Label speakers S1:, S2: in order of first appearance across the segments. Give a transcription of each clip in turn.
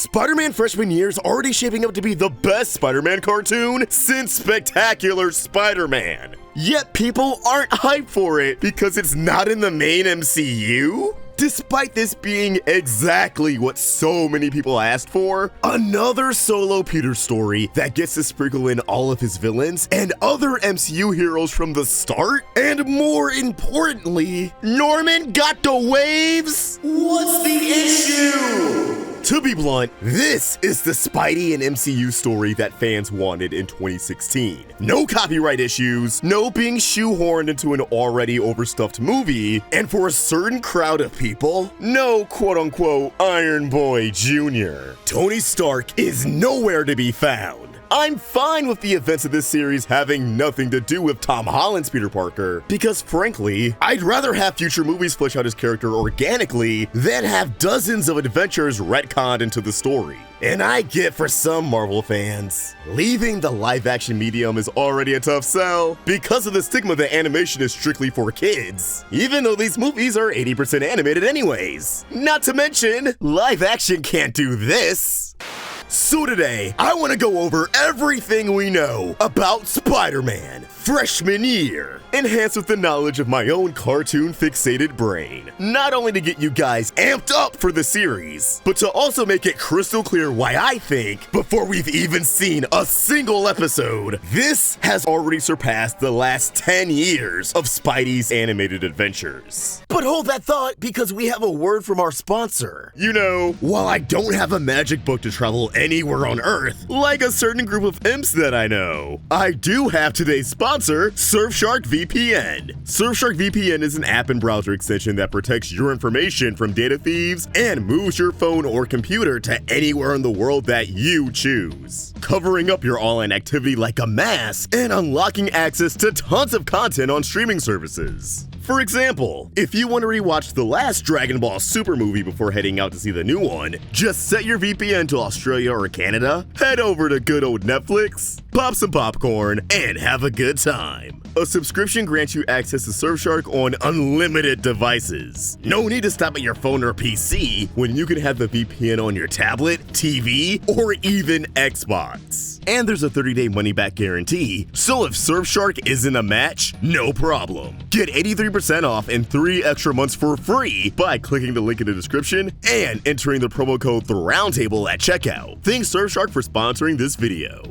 S1: Spider-Man Freshman Year is already shaping up to be the best Spider-Man cartoon since Spectacular Spider-Man. Yet people aren't hyped for it because it's not in the main MCU? Despite this being exactly what so many people asked for, another solo Peter story that gets to sprinkle in all of his villains and other MCU heroes from the start, and more importantly, Norman got the waves? What's the issue? To be blunt, this is the Spidey and MCU story that fans wanted in 2016. No copyright issues, no being shoehorned into an already overstuffed movie, and for a certain crowd of people, no quote-unquote Iron Boy Jr. Tony Stark is nowhere to be found. I'm fine with the events of this series having nothing to do with Tom Holland's Peter Parker, because frankly, I'd rather have future movies flesh out his character organically than have dozens of adventures retconned into the story. And I get for some Marvel fans, leaving the live-action medium is already a tough sell because of the stigma that animation is strictly for kids, even though these movies are 80% animated anyways. Not to mention, live action can't do this. So today, I want to go over everything we know about Spider-Man Freshman Year, enhanced with the knowledge of my own cartoon-fixated brain. Not only to get you guys amped up for the series, but to also make it crystal clear why I think, before we've even seen a single episode, this has already surpassed the last 10 years of Spidey's animated adventures. But hold that thought, because we have a word from our sponsor. You know, while I don't have a magic book to travel anywhere on Earth, like a certain group of imps that I know, I do have today's sponsor, Surfshark VPN. Surfshark VPN is an app and browser extension that protects your information from data thieves and moves your phone or computer to anywhere in the world that you choose, covering up your online activity like a mask and unlocking access to tons of content on streaming services. For example, if you want to rewatch the last Dragon Ball Super movie before heading out to see the new one, just set your VPN to Australia or Canada, head over to good old Netflix, pop some popcorn, and have a good time. A subscription grants you access to Surfshark on unlimited devices. No need to stop at your phone or PC when you can have the VPN on your tablet, TV, or even Xbox. And there's a 30-day money-back guarantee, so if Surfshark isn't a match, no problem. Get 83% off and 3 extra months for free by clicking the link in the description and entering the promo code Roundtable at checkout. Thanks Surfshark for sponsoring this video.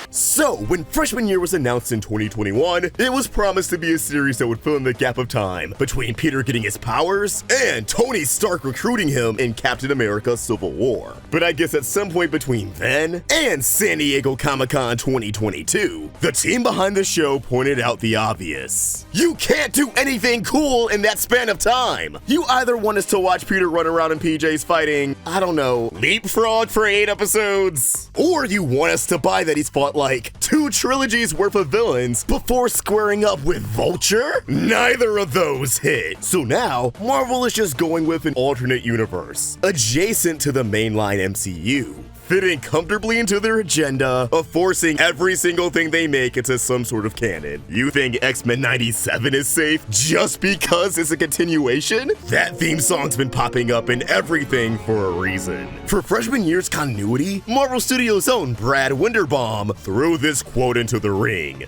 S1: So, when Freshman Year was announced in 2021, it was promised to be a series that would fill in the gap of time between Peter getting his powers and Tony Stark recruiting him in Captain America Civil War. But I guess at some point between then and San Diego Comic-Con 2022, the team behind the show pointed out the obvious. You can't do anything cool in that span of time! You either want us to watch Peter run around in PJs fighting, I don't know, Leapfrog for 8 episodes, or you want us to buy that he's fought like 2 trilogies worth of villains before squaring up with Vulture? Neither of those hit. So now, Marvel is just going with an alternate universe, adjacent to the mainline MCU, fitting comfortably into their agenda of forcing every single thing they make into some sort of canon. You think X-Men 97 is safe just because it's a continuation? That theme song's been popping up in everything for a reason. For Freshman Year's continuity, Marvel Studios' own Brad Winderbaum threw this quote into the ring.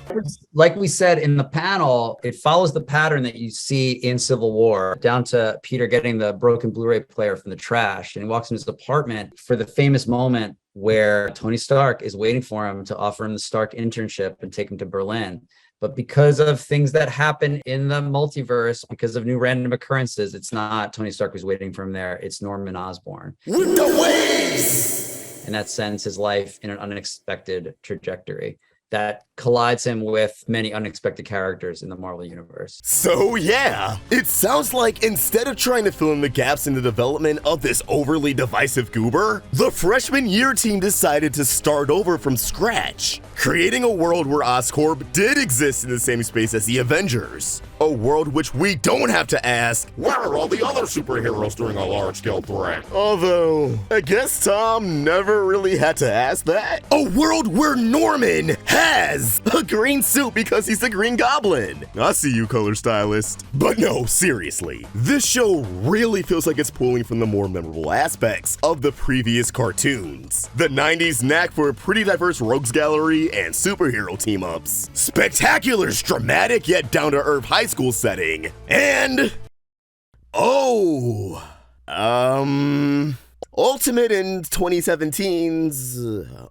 S2: Like we said in the panel, it follows the pattern that you see in Civil War, down to Peter getting the broken Blu-ray player from the trash, and he walks in his apartment for the famous moment where Tony Stark is waiting for him to offer him the Stark internship and take him to Berlin. But because of things that happen in the multiverse, because of new random occurrences, it's not Tony Stark who's waiting for him there. It's Norman Osborn.
S1: With the waves!
S2: And that sends his life in an unexpected trajectory that collides him with many unexpected characters in the Marvel Universe.
S1: So yeah, it sounds like instead of trying to fill in the gaps in the development of this overly divisive goober, the Freshman Year team decided to start over from scratch, creating a world where Oscorp did exist in the same space as the Avengers. A world which we don't have to ask,
S3: Where are all the other superheroes during a large-scale threat?
S1: although I guess Tom never really had to ask that. A world where Norman has a green suit because he's the Green Goblin. I see you, color stylist. But no, seriously, this show really feels like it's pulling from the more memorable aspects of the previous cartoons. The 90s knack for a pretty diverse rogues gallery and superhero team-ups. Spectacular's dramatic yet down-to-earth high school setting. And... Ultimate in 2017's,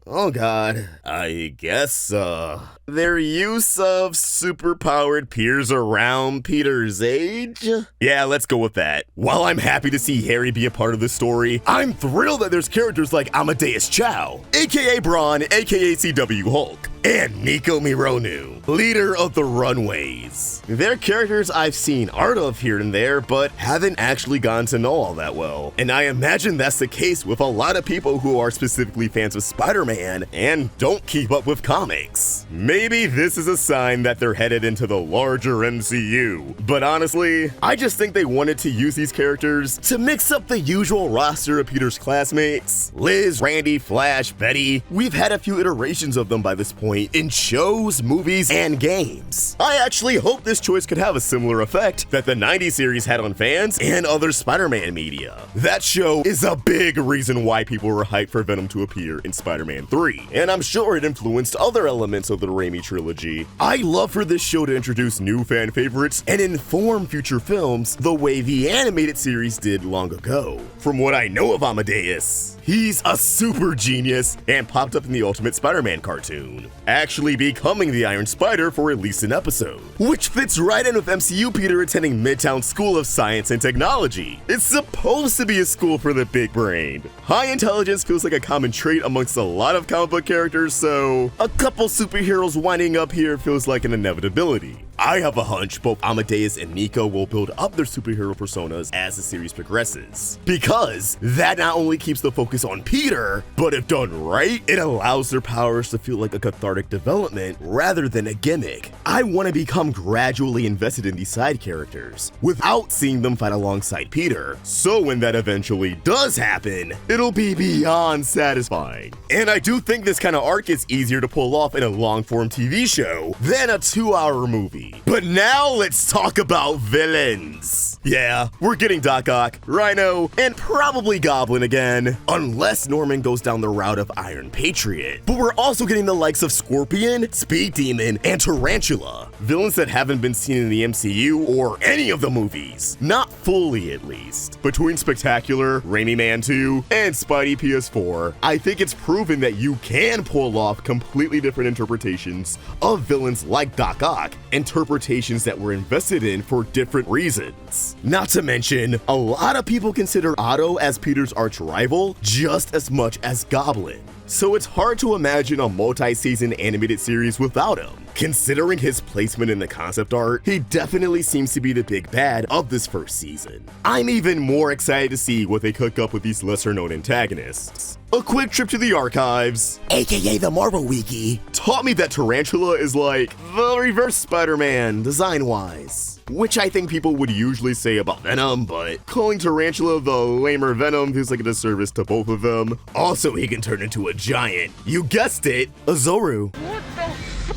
S1: oh god, I guess, their use of superpowered peers around Peter's age? Yeah, let's go with that. While I'm happy to see Harry be a part of the story, I'm thrilled that there's characters like Amadeus Chow, aka Braun, aka CW Hulk, and Nico Mironu, leader of the Runaways. They're characters I've seen art of here and there, but haven't actually gotten to know all that well. And I imagine that's the case with a lot of people who are specifically fans of Spider-Man and don't keep up with comics. Maybe this is a sign that they're headed into the larger MCU. But honestly, I just think they wanted to use these characters to mix up the usual roster of Peter's classmates. Liz, Randy, Flash, Betty. We've had a few iterations of them by this point in shows, movies, and games. I actually hope this choice could have a similar effect that the 90s series had on fans and other Spider-Man media. That show is a big reason why people were hyped for Venom to appear in Spider-Man 3, and I'm sure it influenced other elements of the Raimi trilogy. I'd love for this show to introduce new fan favorites and inform future films the way the animated series did long ago. From what I know of Amadeus, he's a super genius and popped up in the Ultimate Spider-Man cartoon, actually becoming the Iron Spider for at least an episode, which fits right in with MCU Peter attending Midtown School of Science and Technology. It's supposed to be a school for the big brain. High intelligence feels like a common trait amongst a lot of comic book characters, so a couple superheroes winding up here feels like an inevitability. I have a hunch both Amadeus and Nico will build up their superhero personas as the series progresses, because that not only keeps the focus on Peter, but if done right, it allows their powers to feel like a cathartic development rather than a gimmick. I want to become gradually invested in these side characters without seeing them fight alongside Peter, so when that eventually does happen, it'll be beyond satisfying. And I do think this kind of arc is easier to pull off in a long-form TV show than a 2-hour movie. But now let's talk about villains. Yeah, we're getting Doc Ock, Rhino, and probably Goblin again, unless Norman goes down the route of Iron Patriot. But we're also getting the likes of Scorpion, Speed Demon, and Tarantula, villains that haven't been seen in the MCU or any of the movies, not fully at least. Between Spectacular, Raimi Man 2, and Spidey PS4, I think it's proven that you can pull off completely different interpretations of villains like Doc Ock, interpretations that were invested in for different reasons. Not to mention, a lot of people consider Otto as Peter's arch rival just as much as Goblin. So it's hard to imagine a multi-season animated series without him. Considering his placement in the concept art, he definitely seems to be the big bad of this first season. I'm even more excited to see what they cook up with these lesser-known antagonists. A quick trip to the archives, aka the Marvel Wiki, taught me that Tarantula is like the reverse Spider-Man design-wise, which I think people would usually say about Venom, but calling Tarantula the lamer Venom feels like a disservice to both of them. Also, he can turn into a giant, you guessed it, a Zoru.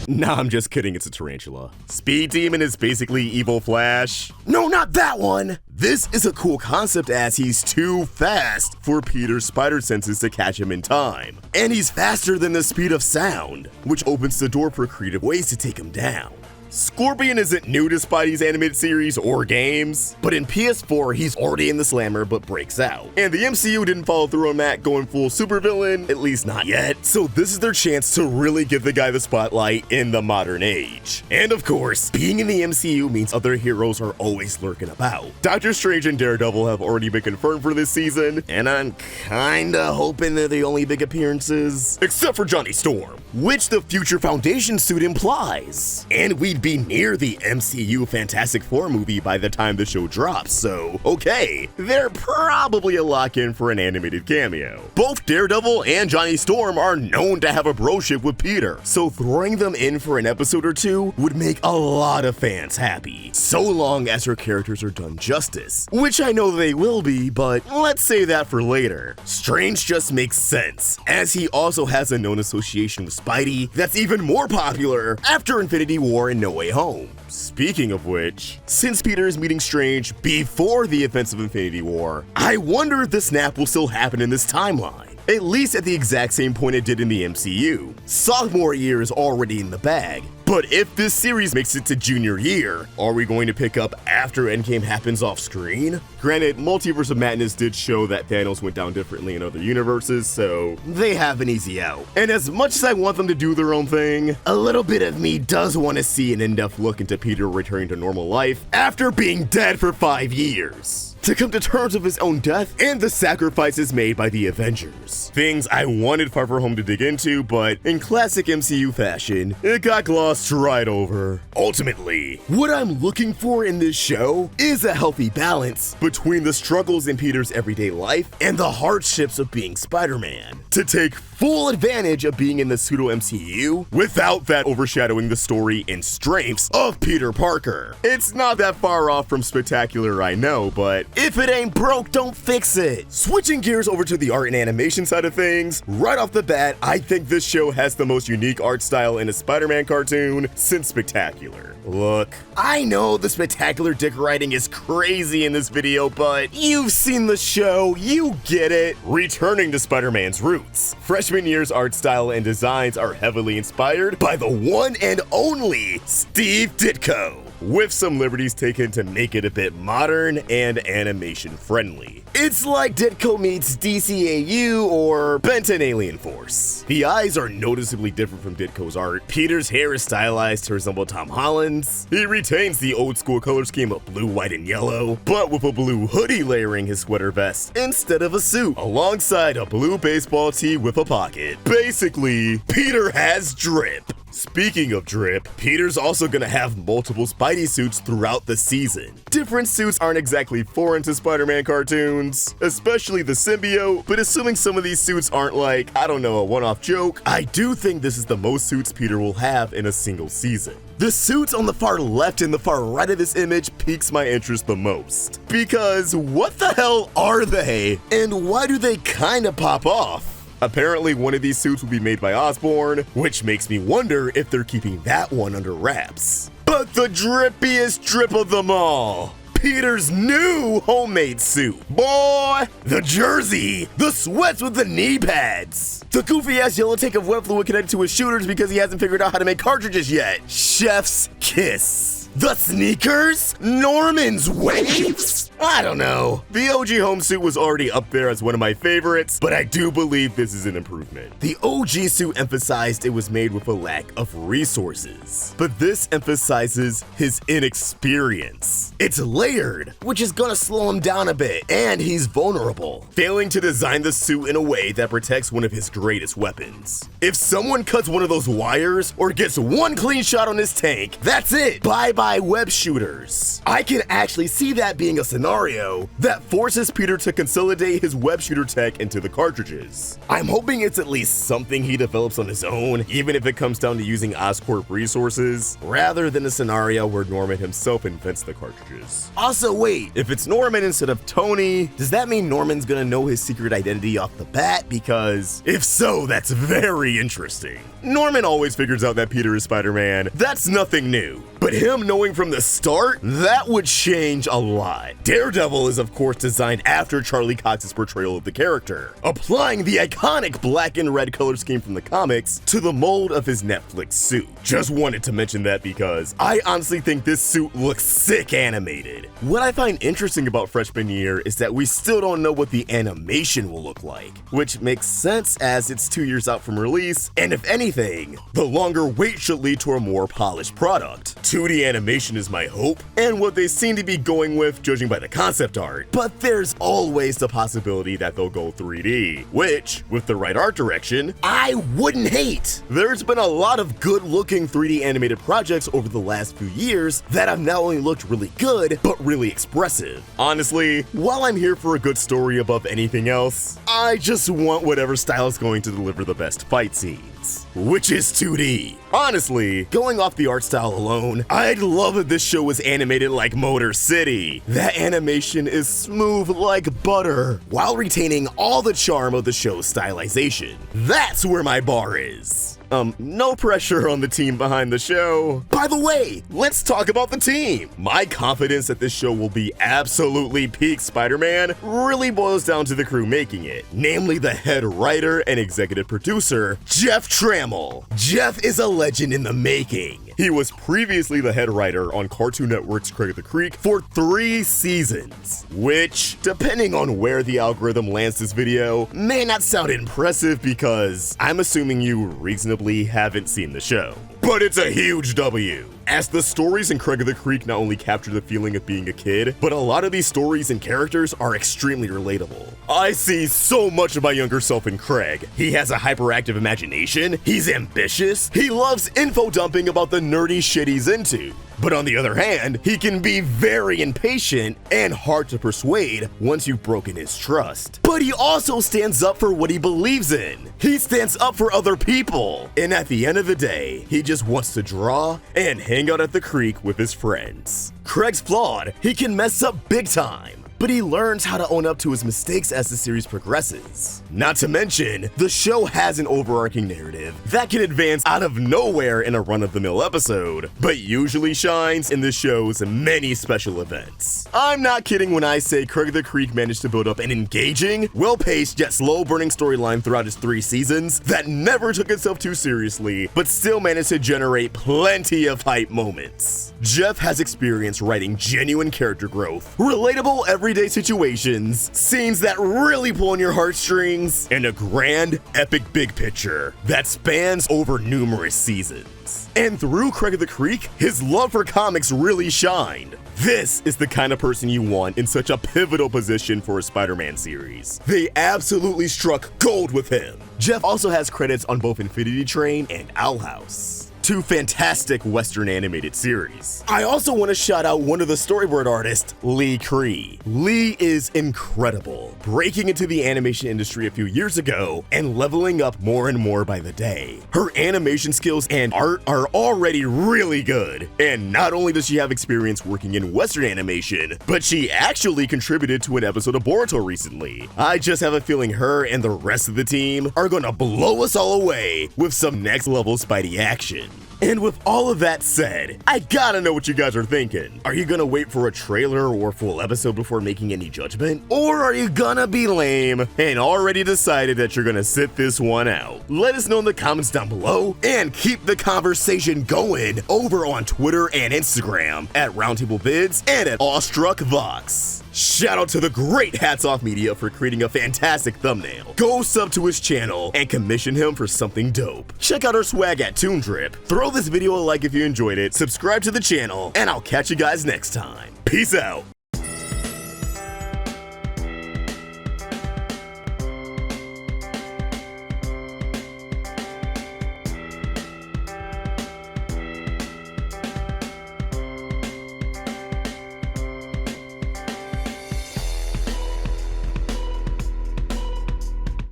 S1: Nah, I'm just kidding, it's a tarantula. Speed Demon is basically evil Flash. No, not that one! This is a cool concept as he's too fast for Peter's spider senses to catch him in time. And he's faster than the speed of sound, which opens the door for creative ways to take him down. Scorpion isn't new to Spidey's animated series or games, but in PS4 he's already in the slammer but breaks out. And the MCU didn't follow through on that going full supervillain, at least not yet, so this is their chance to really give the guy the spotlight in the modern age. And of course, being in the MCU means other heroes are always lurking about. Doctor Strange and Daredevil have already been confirmed for this season, and I'm kinda hoping they're the only big appearances, except for Johnny Storm, which the future Foundation suit implies. And we'd we'd be near the MCU Fantastic Four movie by the time the show drops, so okay, they're probably a lock-in for an animated cameo. Both Daredevil and Johnny Storm are known to have a broship with Peter, so throwing them in for an episode or two would make a lot of fans happy, so long as her characters are done justice, which I know they will be, but let's save that for later. Strange just makes sense, as he also has a known association with Spidey that's even more popular after Infinity War and No Way Home. Speaking of which, since Peter is meeting Strange before the events of Infinity War, I wonder if the snap will still happen in this timeline. At least at the exact same point it did in the MCU. Sophomore year is already in the bag. But if this series makes it to junior year, are we going to pick up after Endgame happens off screen? Granted, Multiverse of Madness did show that Thanos went down differently in other universes, so they have an easy out. And as much as I want them to do their own thing, a little bit of me does want to see an in-depth look into Peter returning to normal life after being dead for 5 years. To come to terms with his own death and the sacrifices made by the Avengers. Things I wanted Far From Home to dig into, but in classic MCU fashion, it got glossed right over. Ultimately, what I'm looking for in this show is a healthy balance between the struggles in Peter's everyday life and the hardships of being Spider-Man, to take full advantage of being in the pseudo-MCU without that overshadowing the story and strengths of Peter Parker. It's not that far off from spectacular, I know, but if it ain't broke, don't fix it. Switching gears over to the art and animation side of things, right off the bat, I think this show has the most unique art style in a Spider-Man cartoon since Spectacular. Look, I know the Spectacular dick writing is crazy in this video, but you've seen the show, you get it. Returning to Spider-Man's roots, freshman year's art style and designs are heavily inspired by the one and only Steve Ditko, with some liberties taken to make it a bit modern and animation friendly. It's like Ditko meets DCAU or Benton Alien Force. The eyes are noticeably different from Ditko's art. Peter's hair is stylized to resemble Tom Holland's. He retains the old school color scheme of blue, white, and yellow, but with a blue hoodie layering his sweater vest instead of a suit, alongside a blue baseball tee with a pocket. Basically, Peter has drip. Speaking of drip, Peter's also gonna have multiple Spidey suits throughout the season. Different suits aren't exactly foreign to Spider-Man cartoons, especially the symbiote, but assuming some of these suits aren't like, I don't know, a one-off joke, I do think this is the most suits Peter will have in a single season. The suits on the far left and the far right of this image piques my interest the most. Because what the hell are they? And why do they kinda pop off? Apparently, one of these suits will be made by Osborn, which makes me wonder if they're keeping that one under wraps. But the drippiest drip of them all, Peter's new homemade suit. Boy, the jersey, the sweats with the knee pads, the goofy-ass yellow tank of wet fluid connected to his shooters because he hasn't figured out how to make cartridges yet. Chef's kiss. The sneakers? Norman's waves? I don't know. The OG home suit was already up there as one of my favorites, but I do believe this is an improvement. The OG suit emphasized it was made with a lack of resources, but this emphasizes his inexperience. It's layered, which is gonna slow him down a bit, and he's vulnerable, failing to design the suit in a way that protects one of his greatest weapons. If someone cuts one of those wires or gets one clean shot on his tank, that's it. Bye-bye web shooters. I can actually see that being a scenario that forces Peter to consolidate his web shooter tech into the cartridges. I'm hoping it's at least something he develops on his own, even if it comes down to using Oscorp resources, rather than a scenario where Norman himself invents the cartridges. Also, wait, if it's Norman instead of Tony, does that mean Norman's gonna know his secret identity off the bat? Because if so, that's very interesting. Norman always figures out that Peter is Spider-Man. That's nothing new. But him knowing from the start, that would change a lot. Daredevil is of course designed after Charlie Cox's portrayal of the character, applying the iconic black and red color scheme from the comics to the mold of his Netflix suit. Just wanted to mention that because I honestly think this suit looks sick animated. What I find interesting about freshman year is that we still don't know what the animation will look like, which makes sense as it's 2 years out from release, and if anything, the longer wait should lead to a more polished product. 2D animation animation is my hope, and what they seem to be going with judging by the concept art, but there's always the possibility that they'll go 3D, which, with the right art direction, I wouldn't hate. There's been a lot of good-looking 3D animated projects over the last few years that have not only looked really good, but really expressive. Honestly, while I'm here for a good story above anything else, I just want whatever style is going to deliver the best fight scenes, which is 2D. Honestly, going off the art style alone, I'd love if this show was animated like Motor City. That animation is smooth like butter, while retaining all the charm of the show's stylization. That's where my bar is. No pressure on the team behind the show. By the way, let's talk about the team. My confidence that this show will be absolutely peak Spider-Man really boils down to the crew making it, namely the head writer and executive producer, Jeff Trammell. Jeff is a legend in the making. He was previously the head writer on Cartoon Network's Craig of the Creek for 3 seasons, which, depending on where the algorithm lands this video, may not sound impressive because I'm assuming you reasonably haven't seen the show. But it's a huge W, as the stories in Craig of the Creek not only capture the feeling of being a kid, but a lot of these stories and characters are extremely relatable. I see so much of my younger self in Craig. He has a hyperactive imagination, he's ambitious, he loves info dumping about the nerdy shit he's into. But on the other hand, he can be very impatient and hard to persuade once you've broken his trust. But he also stands up for what he believes in. He stands up for other people. And at the end of the day, he just wants to draw and hang out at the creek with his friends. Craig's flawed. He can mess up big time, but he learns how to own up to his mistakes as the series progresses. Not to mention, the show has an overarching narrative that can advance out of nowhere in a run-of-the-mill episode, but usually shines in the show's many special events. I'm not kidding when I say Craig of the Creek managed to build up an engaging, well-paced yet slow-burning storyline throughout its 3 seasons that never took itself too seriously, but still managed to generate plenty of hype moments. Jeff has experience writing genuine character growth, relatable everyday situations, scenes that really pull on your heartstrings, and a grand, epic big picture that spans over numerous seasons. And through Craig of the Creek, his love for comics really shined. This is the kind of person you want in such a pivotal position for a Spider-Man series. They absolutely struck gold with him. Jeff also has credits on both Infinity Train and Owl House, 2 fantastic Western animated series. I also want to shout out one of the storyboard artists, Lee Cree. Lee is incredible, breaking into the animation industry a few years ago and leveling up more and more by the day. Her animation skills and art are already really good, and not only does she have experience working in Western animation, but she actually contributed to an episode of Boruto recently. I just have a feeling her and the rest of the team are gonna blow us all away with some next level Spidey action. And with all of that said, I gotta know what you guys are thinking. Are you gonna wait for a trailer or full episode before making any judgment? Or are you gonna be lame and already decided that you're gonna sit this one out? Let us know in the comments down below, and keep the conversation going over on Twitter and Instagram at Roundtable Vids and at AwestruckVox. Shout out to the great Hats Off Media for creating a fantastic thumbnail. Go sub to his channel and commission him for something dope. Check out our swag at Toon Drip. Throw this video a like if you enjoyed it, subscribe to the channel, and I'll catch you guys next time. Peace out.